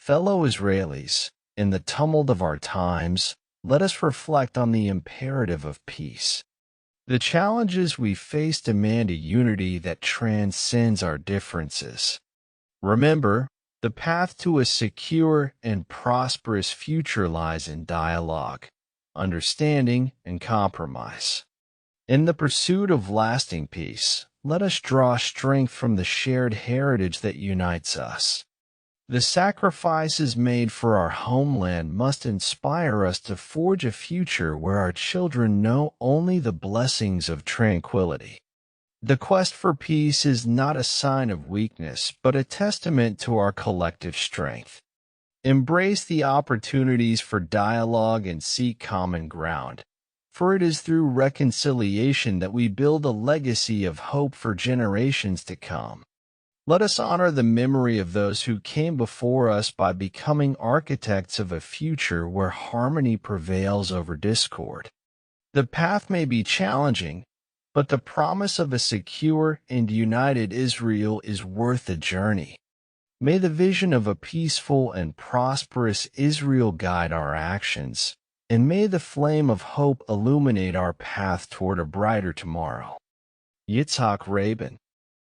Fellow Israelis, in the tumult of our times, let us reflect on the imperative of peace. The challenges we face demand a unity that transcends our differences. Remember, the path to a secure and prosperous future lies in dialogue, understanding, and compromise. In the pursuit of lasting peace, let us draw strength from the shared heritage that unites us. The sacrifices made for our homeland must inspire us to forge a future where our children know only the blessings of tranquility. The quest for peace is not a sign of weakness, but a testament to our collective strength. Embrace the opportunities for dialogue and seek common ground, for it is through reconciliation that we build a legacy of hope for generations to come. Let us honor the memory of those who came before us by becoming architects of a future where harmony prevails over discord. The path may be challenging, but the promise of a secure and united Israel is worth the journey. May the vision of a peaceful and prosperous Israel guide our actions, and may the flame of hope illuminate our path toward a brighter tomorrow. Yitzhak Rabin.